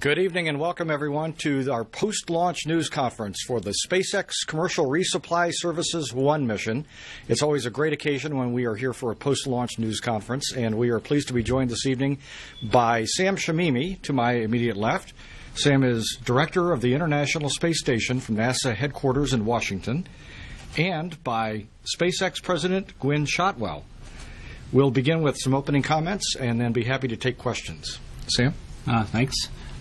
Good evening and welcome everyone to our post-launch news conference for the SpaceX Commercial Resupply Services 1 mission. It's always a great occasion when we are here for a post-launch news conference, and we are pleased to be joined this evening by Sam Shamimi to my immediate left. Sam is Director of the International Space Station from NASA headquarters in Washington, and by SpaceX President Gwynne Shotwell. We'll begin with some opening comments and then be happy to take questions. Sam? Thanks.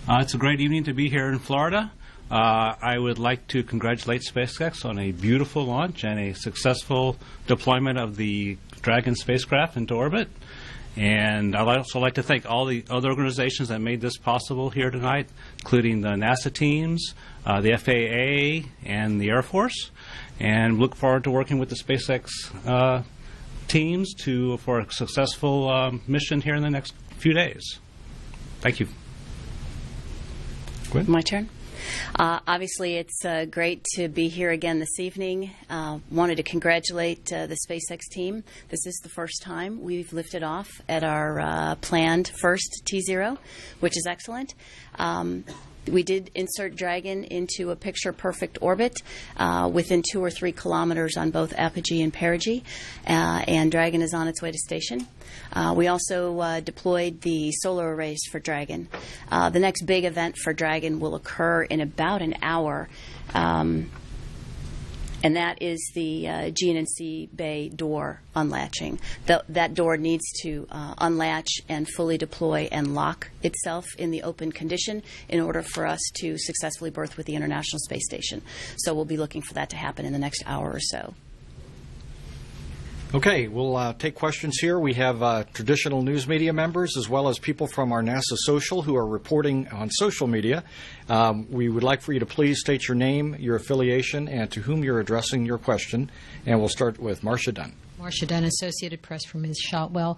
It's a great evening to be here in Florida. I would like to congratulate SpaceX on a beautiful launch and a successful deployment of the Dragon spacecraft into orbit. And I'd also like to thank all the other organizations that made this possible here tonight, including the NASA teams, the FAA, and the Air Force. And look forward to working with the SpaceX teams for a successful mission here in the next few days. Thank you. My turn. Obviously, it's great to be here again this evening. Wanted to congratulate the SpaceX team. This is the first time we've lifted off at our planned first T0, which is excellent. We did insert Dragon into a picture-perfect orbit within 2 or 3 kilometers on both apogee and perigee, and Dragon is on its way to station. We also deployed the solar arrays for Dragon. The next big event for Dragon will occur in about an hour, and that is the GNC Bay door unlatching. That door needs to unlatch and fully deploy and lock itself in the open condition in order for us to successfully berth with the International Space Station. So we'll be looking for that to happen in the next hour or so. Okay, we'll take questions here. We have traditional news media members as well as people from our NASA Social who are reporting on social media. We would like for you to please state your name, your affiliation, and to whom you're addressing your question. And we'll start with Marcia Dunn. Marcia Dunn, Associated Press for Ms. Shotwell.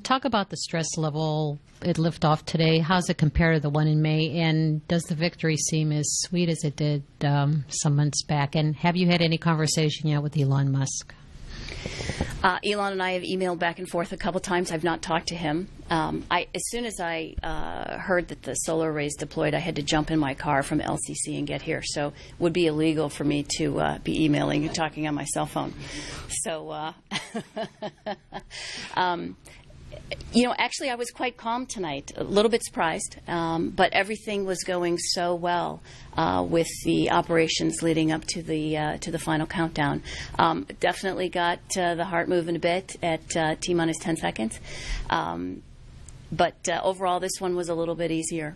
Talk about the stress level at liftoff today. How does it compare to the one in May? And does the victory seem as sweet as it did some months back? And have you had any conversation yet with Elon Musk? Elon and I have emailed back and forth a couple times. I've not talked to him. As soon as I heard that the solar arrays deployed, I had to jump in my car from LCC and get here. So it would be illegal for me to be emailing and talking on my cell phone. So, you know, actually I was quite calm tonight, a little bit surprised, but everything was going so well with the operations leading up to the final countdown. Definitely got the heart moving a bit at T-minus 10 seconds. But overall, this one was a little bit easier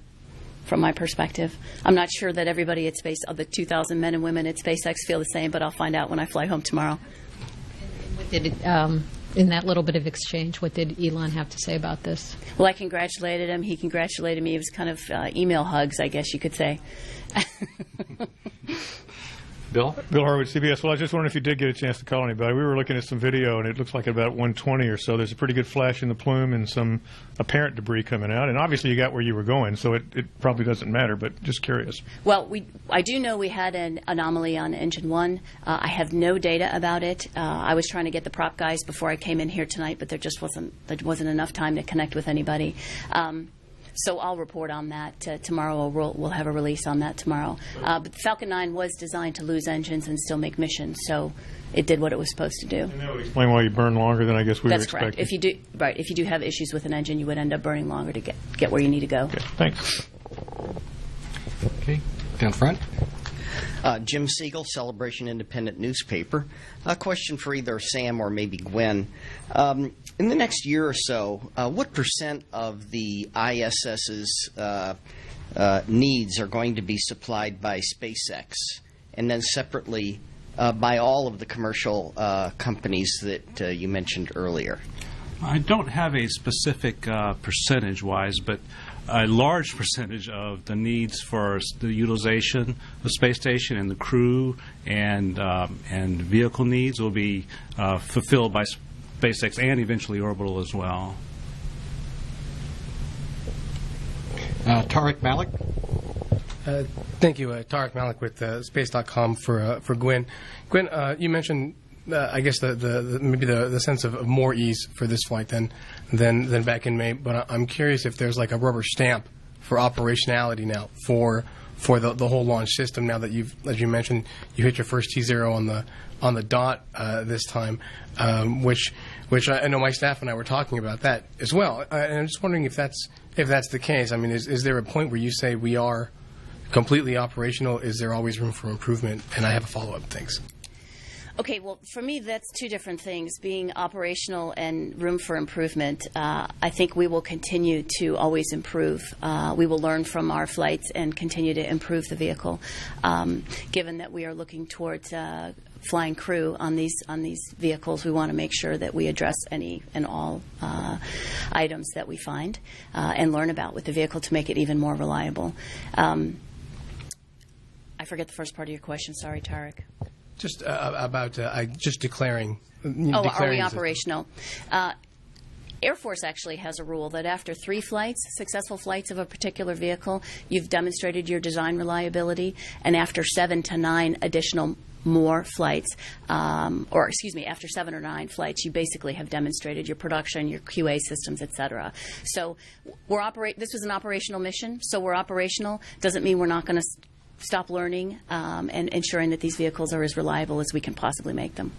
from my perspective. I'm not sure that everybody at Space, the 2,000 men and women at SpaceX feel the same, but I'll find out when I fly home tomorrow. In that little bit of exchange, what did Elon have to say about this? Well, I congratulated him. He congratulated me. It was kind of email hugs, I guess you could say. Bill? Bill Harwood, CBS. Well, I was just wondering if you did get a chance to call anybody. We were looking at some video, and it looks like about 1:20 or so. There's a pretty good flash in the plume and some apparent debris coming out. And obviously you got where you were going, so it probably doesn't matter, but just curious. Well, I do know we had an anomaly on Engine 1. I have no data about it. I was trying to get the prop guys before I came in here tonight, but there wasn't enough time to connect with anybody. So I'll report on that tomorrow. We'll have a release on that tomorrow. But Falcon 9 was designed to lose engines and still make missions, so it did what it was supposed to do. And that would explain why you burn longer than I guess we were expecting. That's correct. If you do have issues with an engine, you would end up burning longer to get where you need to go. Okay, thanks. Okay, down front. Jim Siegel, Celebration Independent newspaper. A question for either Sam or maybe Gwen. In the next year or so, what % of the ISS's needs are going to be supplied by SpaceX? And then separately, by all of the commercial companies that you mentioned earlier? I don't have a specific percentage-wise, but a large percentage of the needs for the utilization of the space station and the crew and vehicle needs will be fulfilled by SpaceX and eventually Orbital as well. Tariq Malik. Thank you, Tariq Malik with Space.com for Gwen. Gwen, you mentioned I guess maybe the sense of more ease for this flight than back in May. But I'm curious if there's like a rubber stamp operationality now for the whole launch system. Now that as you mentioned, you hit your first T0 on the dot this time, which I know my staff and I were talking about that as well. And I'm just wondering if that's the case. I mean, is there a point where you say we are completely operational? Is there always room for improvement? And I have a follow-up. Thanks. Okay, well, for me, that's two different things, being operational and room for improvement. I think we will continue to always improve. We will learn from our flights and continue to improve the vehicle, given that we are looking towards flying crew on these vehicles. We want to make sure that we address any and all items that we find and learn about with the vehicle to make it even more reliable. I forget the first part of your question. Sorry, Tarek. Just about just declaring. Are we operational? Air Force actually has a rule that after 3 successful flights of a particular vehicle, you've demonstrated your design reliability, and after 7 to 9 additional more flights, after 7 or 9 flights, you basically have demonstrated your production, your QA systems, etc. So this was an operational mission, so we're operational. Doesn't mean we're not going to stop learning and ensuring that these vehicles are as reliable as we can possibly make them.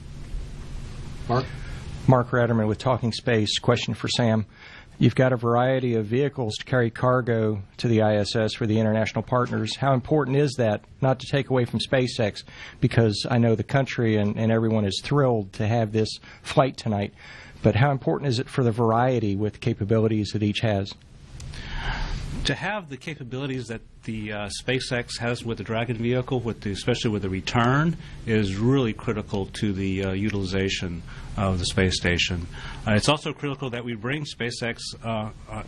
Mark Ratterman with Talking Space. Question for Sam. You've got a variety of vehicles to carry cargo to the ISS for the international partners. How important is that, not to take away from SpaceX, because I know the country and everyone is thrilled to have this flight tonight, but how important is it for the variety with capabilities that each has? To have the capabilities that the SpaceX has with the Dragon vehicle, especially with the return, is really critical to the utilization of the space station. It's also critical that we bring SpaceX,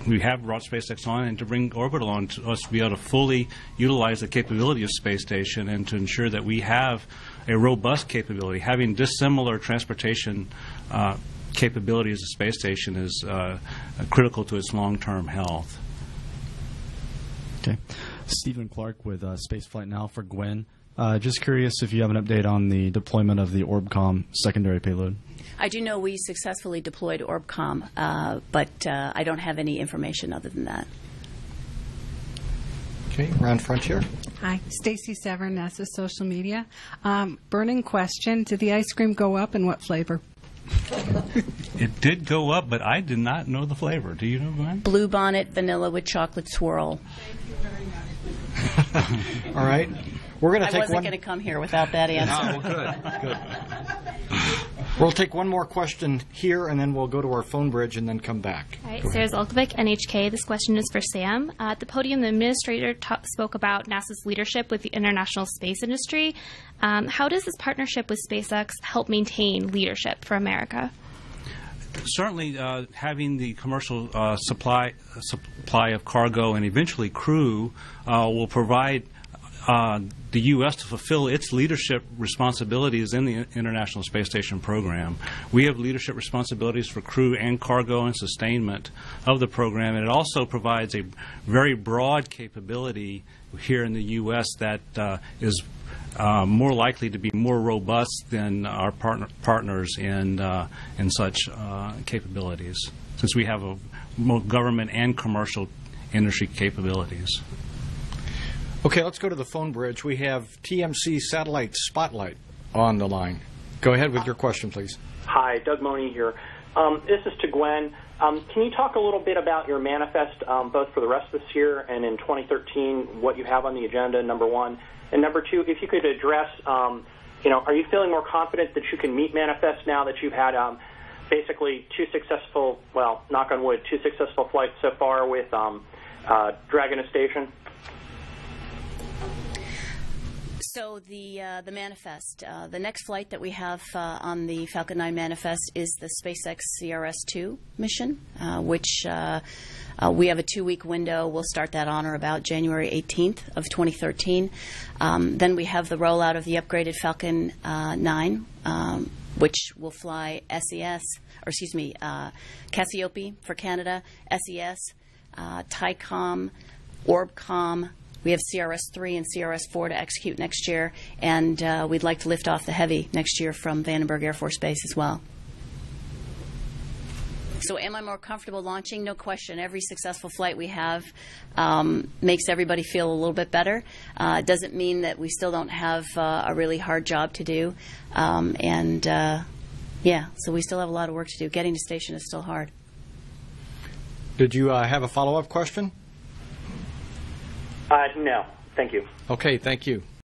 we have brought SpaceX on, and to bring Orbital on to us to be able to fully utilize the capability of space station and to ensure that we have a robust capability. Having dissimilar transportation capabilities of space station is critical to its long-term health. Okay. Stephen Clark with Spaceflight Now for Gwen. Just curious if you have an update on the deployment of the Orbcomm secondary payload. I do know we successfully deployed Orbcomm, but I don't have any information other than that. Okay, around front here. Hi, Stacy Severn, NASA Social Media. Burning question, did the ice cream go up and what flavor? It did go up, but I did not know the flavor. Do you know, Glenn? Blue bonnet, vanilla with chocolate swirl. All right. We're going to take I wasn't going to come here without that answer. Oh, good. We'll take one more question here, and then we'll go to our phone bridge and then come back. All right, Sarah Zolkovic, NHK. This question is for Sam. At the podium, the administrator spoke about NASA's leadership with the international space industry. How does this partnership with SpaceX help maintain leadership for America? Certainly, having the commercial supply of cargo and eventually crew will provide the U.S. to fulfill its leadership responsibilities in the International Space Station program. We have leadership responsibilities for crew and cargo and sustainment of the program, and it also provides a very broad capability here in the U.S. that is more likely to be more robust than our partners in such capabilities, since we have both government and commercial industry capabilities. Okay, let's go to the phone bridge. We have TMC Satellite Spotlight on the line. Go ahead with your question, please. Hi, Doug Money here. This is to Gwen. Can you talk a little bit about your manifest, both for the rest of this year and in 2013, what you have on the agenda, number one? And number two, if you could address, are you feeling more confident that you can meet manifest now that you've had basically 2 successful, well, knock on wood, 2 successful flights so far with Dragon Station? So the manifest, the next flight that we have on the Falcon 9 manifest is the SpaceX CRS-2 mission, which we have a 2-week window. We'll start that on or about January 18th of 2013. Then we have the rollout of the upgraded Falcon 9, which will fly Cassiope for Canada, SES, TICOM, Orbcomm. We have CRS-3 and CRS-4 to execute next year, and we'd like to lift off the Heavy next year from Vandenberg Air Force Base as well. So am I more comfortable launching? No question. Every successful flight we have makes everybody feel a little bit better. It doesn't mean that we still don't have a really hard job to do. So we still have a lot of work to do. Getting to station is still hard. Did you have a follow-up question? No. Thank you. Okay, thank you.